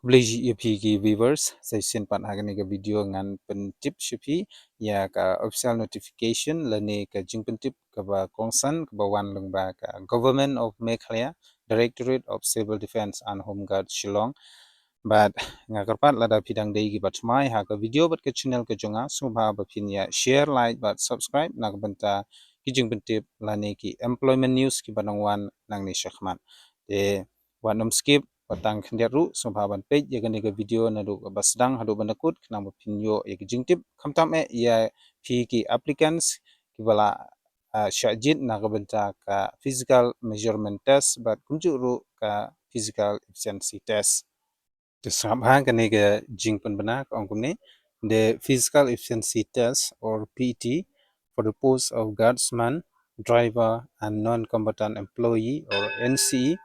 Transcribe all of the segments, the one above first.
Beli EP ki viewers saya simpan hagan ke video ngan pentip shipi ya ka official notification lani ka jing pentip ka ba kongsan ka ba wan lung ba ka Government of Meghalaya Directorate of Civil Defense and Home Guard Shillong but ngakarpat lada pidang dei ki batmai ha ka video bat ka channel ka jonga subha ba pin ya share like but subscribe nak benta ki jing pentip lani ki employment news ki banang wan nang ni shakhman de wanam skip patang khenderu sombhaban page ya gane ga video na do basdang hadu banakut knam pinyo ya jingtip khamtam ya phi ki applicants ki bala shajit na ga benta ka physical measurement test but kunjuru ka physical efficiency test to sabha gane ga jingpan bana ka ongkumne the physical efficiency test or PT for the post of guardsman driver and non-combatant employee or NCE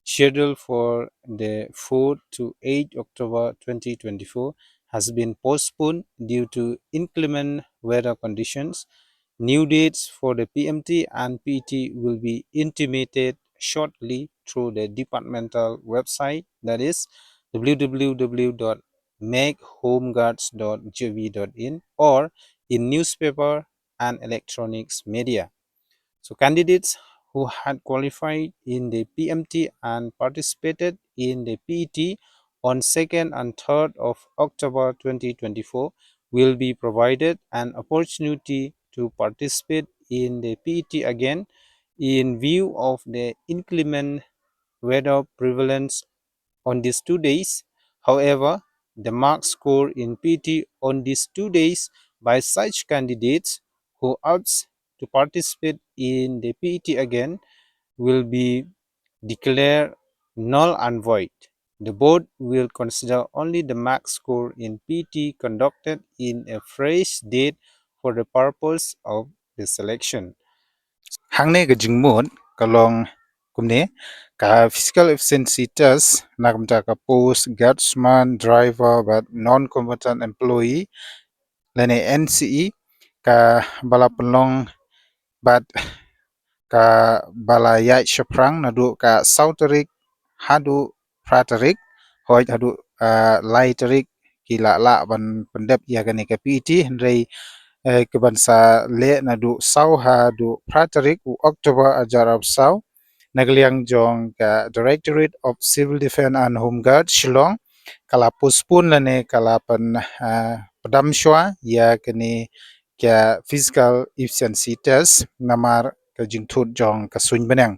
scheduled for the 4 to 8 October 2024 has been postponed due to inclement weather conditions. New dates for the PMT and PT will be intimated shortly through the departmental website, that is www.makehomeguards.gov.in, or in newspaper and electronics media. So candidates who had qualified in the PMT and participated in the PET on 2nd and 3rd of October 2024 will be provided an opportunity to participate in the PET again in view of the inclement weather prevalence on these 2 days. However, the mark score in PT on these 2 days by such candidates who opts to participate in the PET again will be declared null and void. The board will consider only the mark score in PT conducted in a fresh date for the purpose of the selection. Hangne ga jingmon kalong kumne ka physical efficiency test nakamta ka post guardsman driver but non-combatant employee lene NCE ka bala pelong bat ka bala yai shaprang nadu ka sauterik hadu praterik hoi hadu laiterik kila la ban pendep ya gane ka PT hendrai kebansa le nadu sau hadu praterik u Oktober ajarab sau nagliang jong ka Directorate of Civil Defense and Home Guard Shillong kala postpone lane kala pen pedam shwa ya kini kya physical efficiency test namar ka jingthut jong ka suin benang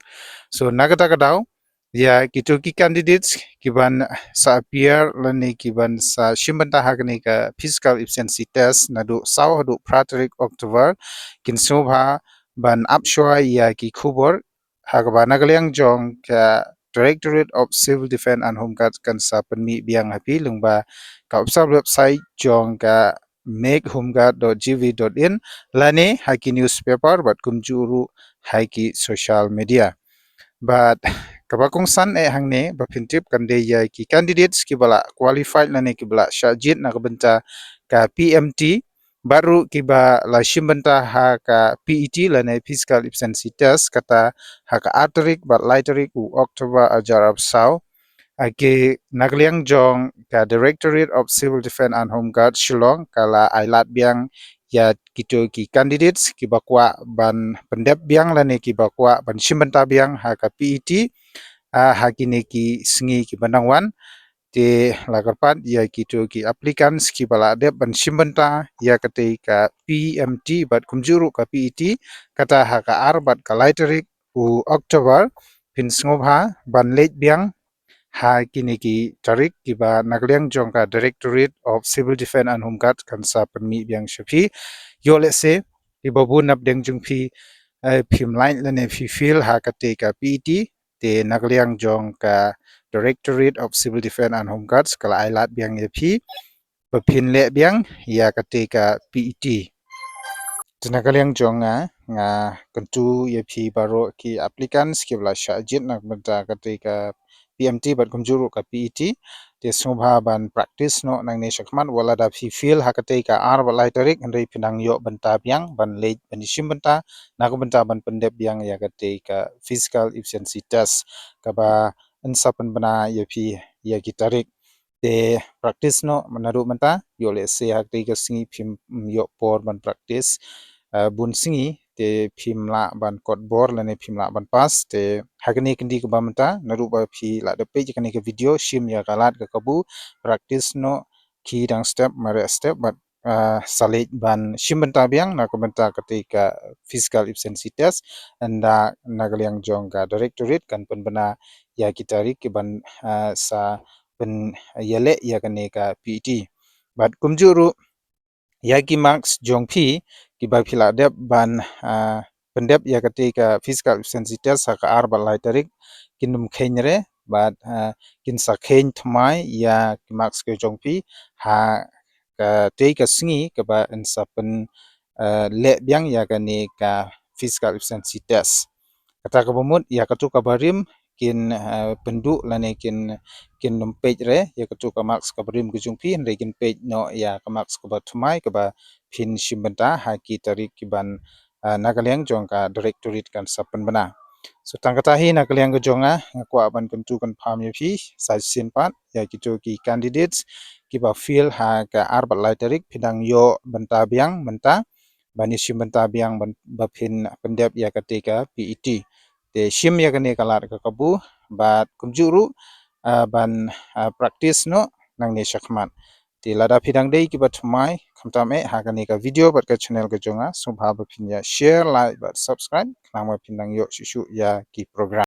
so nagata kadau ya kitu ki candidates kiban sa appear lane kiban sa shimbanta hakni ka physical efficiency test nadu sau hadu praterik October kin sobha ban apshwa ya ki khubor Hagaba Nagaliang Jong ka Directorate of Civil Defense and Home Guards kan sa penmi biang hapi lungba ka website jong ka makehomeguard.gv.in lani haki newspaper bat kumjuru haki social media but kabakong san hangne bapintip kande ya ki candidates ki bala qualified lani ki bala syajit na kabenta ka PMT baru kiba la shimbenta ha ka PET lane physical efficiency test kata ha ka arterik bat laiterik u October ajarab sau ake nagliang jong ka Directorate of Civil Defense and Home Guard Shillong kala ailat biang ya kito ki candidates ki bakwa ban pendep biang lane ki bakwa ban shimbenta biang ha ka PET ha kini ki sengi ki bandangwan te lagarpat ya kito ki applicants ki bala de ban shimbanta ya kate ka PMT bat kumjuru ka PET kata ha ka ar bat ka laiterik u October pin sngovha ban late biang ha kini ki tarik ki ba nagliang jong ka Directorate of Civil Defense and Home Guard kan sa permi biang shapi yo let's say ki babu nap deng jung phi phim line lane phi feel ha kate ka PET te nagliang jong ka Directorate of Civil Defense and Home Guards kala ailat biang ye phi baphin le biang ya katika PET tinakaliang jonga nga kentu ye phi baro ki applicants ki bla shajit nak benta katika PMT bat kumjuru ka PET te sobha ban practice no nang ne shakman wala da phi feel ha katika ar balai tarik ndai pinang yo benta biang ban le banishim benta nak benta ban pendep biang ya katika physical efficiency test ka ba ensapan bana ye phi ya ki tarik te practice no menaru menta yo le se hak te ka singi phim yo por ban practice bun singi te phim la ban kot bor la ne phim la ban pas te hakani kendi ka bamenta naru ba phi la de pe kani ka video shim ya galat ka kabu practice no ki dang step mare step but salit ban shimbenta biang na ko benta ketika physical efficiency test anda nagaliang jong ka directorate kan pen bena ya kitari ke ban sa pen yale ya kane ka PET but kumjuru ya ki marks jong phi ki ba phila dep ban pendep ya ketika physical efficiency test ka arba laiterik kinum khenre but kin sa khen thmai ya ki marks ke jong phi ha ka te ka singi ka ba insa pen le byang ya kane ka physical efficiency test kata kabumut ya katu kabarim kin pendu lane kin numpej re ya katu ka max kabarim kujungpi re kin pej no ya ka max ka bathmai ka ba phin shimbenta ha ki tarik ki ban nagaliang jong ka directorate kan sapen bana so tangkata hi nagaliang ka jonga ngakwa ban kentu kan pham ye phi sa sin pat ya kitu ki candidates ki ba feel ha ka arbat lai tarik phidang yo benta biang benta bani shimbenta biang ba phin pendep ya ketika PET te shim ya kane kalar ka kabu bat kumjuru ban practice no nang ne shakman te lada phidang dei ki bat mai khamta me ha kane ka video bat ka channel ka jonga so bha ba phin ya share like but subscribe nang ma phin nang yo shu ya ki program